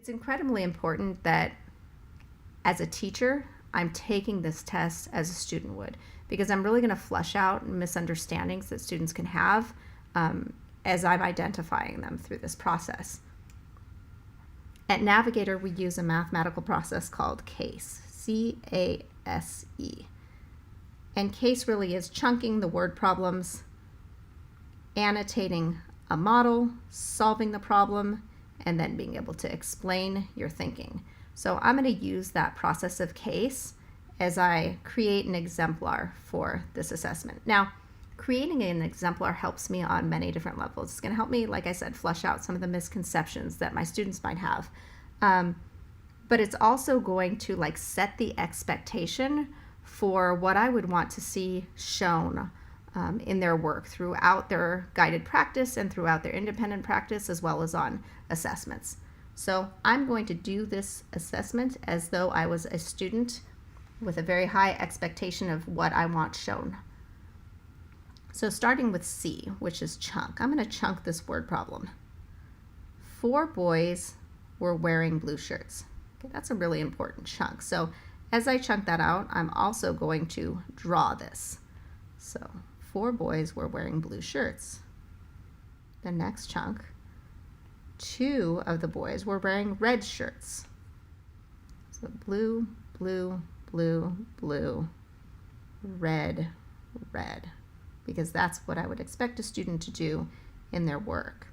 It's incredibly important that as a teacher, I'm taking this test as a student would, because I'm really going to flesh out misunderstandings that students can have as I'm identifying them through this process. At Navigator, we use a mathematical process called CASE, C-A-S-E. And CASE really is chunking the word problems, annotating a model, solving the problem, and then being able to explain your thinking. So I'm going to use that process of CASE as I create an exemplar for this assessment. Now, creating an exemplar helps me on many different levels. It's going to help me, like I said, flesh out some of the misconceptions that my students might have. But it's also going to set the expectation for what I would want to see shown in their work throughout their guided practice and throughout their independent practice, as well as on assessments. So I'm going to do this assessment as though I was a student with a very high expectation of what I want shown. So starting with C, which is chunk, I'm going to chunk this word problem. 4 boys were wearing blue shirts. Okay, that's a really important chunk. So as I chunk that out, I'm also going to draw this. So 4 boys were wearing blue shirts. The next chunk, 2 of the boys were wearing red shirts. So blue, blue, blue, blue, red, red, because that's what I would expect a student to do in their work.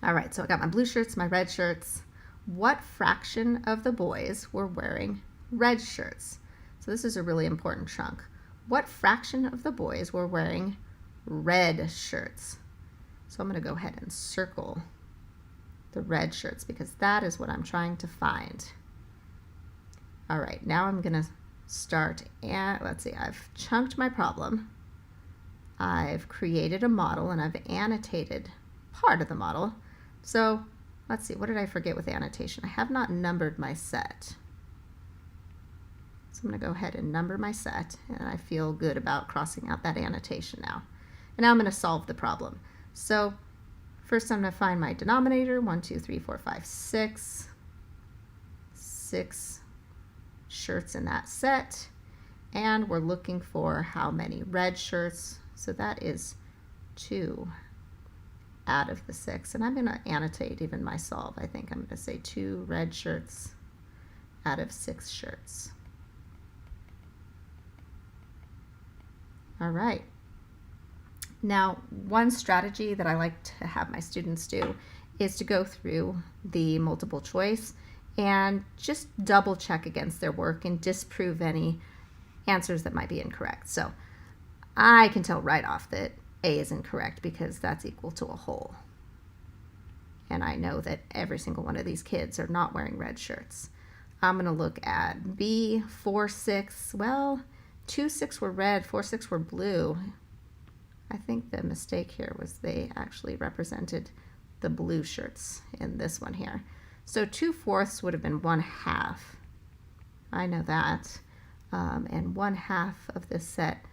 All right, so I got my blue shirts, my red shirts. What fraction of the boys were wearing red shirts? So this is a really important chunk. What fraction of the boys were wearing red shirts? So I'm going to go ahead and circle the red shirts because that is what I'm trying to find. All right, now I'm going to start, and let's see, I've chunked my problem. I've created a model and I've annotated part of the model. So let's see, what did I forget with annotation? I have not numbered my set. So I'm going to go ahead and number my set, and I feel good about crossing out that annotation now. And now I'm going to solve the problem. So first I'm going to find my denominator, 1, 2, 3, 4, 5, 6. 6 shirts in that set. And we're looking for how many red shirts. So that is 2 out of the 6. And I'm going to annotate even my solve. I think I'm going to say 2 red shirts out of 6 shirts. All right. Now, one strategy that I like to have my students do is to go through the multiple choice and just double check against their work and disprove any answers that might be incorrect. So I can tell right off that A is incorrect because that's equal to a whole. And I know that every single one of these kids are not wearing red shirts. I'm going to look at B, 4, 6. Well, 2, 6 were red, 4, 6 were blue. I think the mistake here was they actually represented the blue shirts in this one here. So 2/4 would have been 1/2. I know that. And 1/2 of this set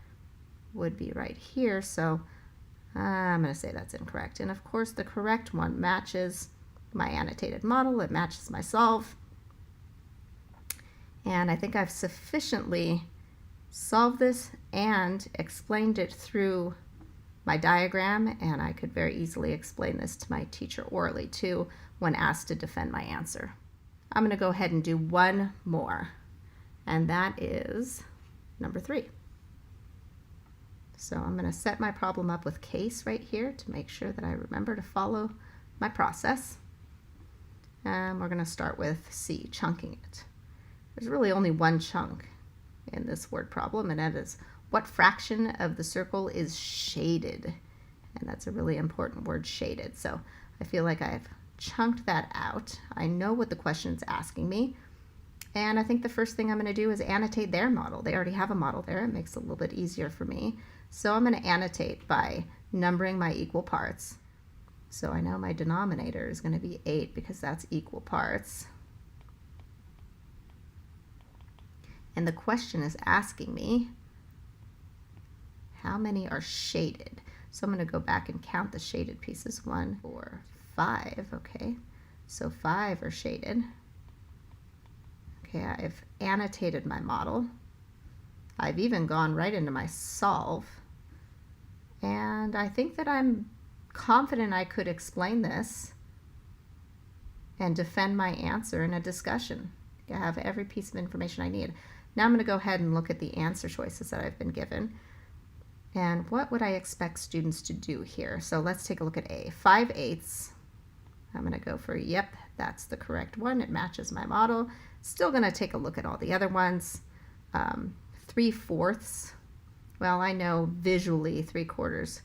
would be right here. So I'm going to say that's incorrect. And of course, the correct one matches my annotated model. It matches my solve. And I think I've sufficiently solved this and explained it through my diagram, and I could very easily explain this to my teacher orally too when asked to defend my answer. I'm going to go ahead and do one more, and that is number 3. So I'm going to set my problem up with CASE right here to make sure that I remember to follow my process. And we're going to start with C, chunking it. There's really only one chunk in this word problem, and that is what fraction of the circle is shaded. And that's a really important word, shaded. So I feel like I've chunked that out. I know what the question is asking me. And I think the first thing I'm going to do is annotate their model. They already have a model there. It makes it a little bit easier for me. So I'm going to annotate by numbering my equal parts. So I know my denominator is going to be 8 because that's equal parts. And the question is asking me how many are shaded. So I'm going to go back and count the shaded pieces. 1, 4, 5. Okay. So 5 are shaded. Okay, I've annotated my model. I've even gone right into my solve. And I think that I'm confident I could explain this and defend my answer in a discussion. I have every piece of information I need. Now I'm going to go ahead and look at the answer choices that I've been given. And what would I expect students to do here? So let's take a look at A. 5/8. I'm going to go for, yep, that's the correct one. It matches my model. Still going to take a look at all the other ones. 3/4. Well, I know visually 3/4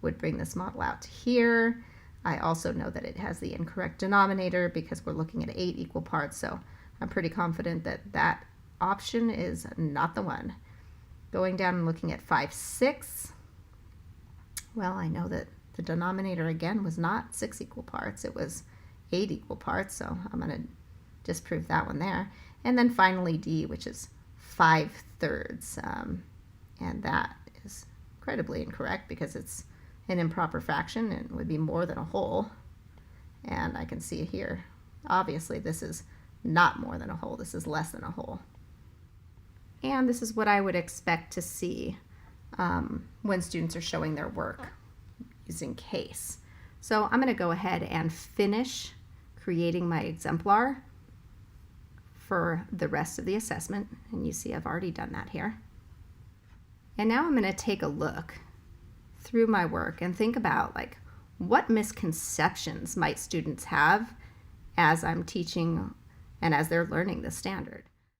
would bring this model out to here. I also know that it has the incorrect denominator because we're looking at 8 equal parts, so I'm pretty confident that that option is not the one. Going down and looking at 5/6, well, I know that the denominator again was not 6 equal parts, it was 8 equal parts, so I'm going to disprove that one there. And then finally D, which is 5/3, and that is incredibly incorrect because it's an improper fraction and would be more than a whole. And I can see here, obviously this is not more than a whole, this is less than a whole. And this is what I would expect to see when students are showing their work using case. So I'm going to go ahead and finish creating my exemplar for the rest of the assessment. And you see I've already done that here. And now I'm going to take a look through my work and think about like what misconceptions might students have as I'm teaching and as they're learning the standard.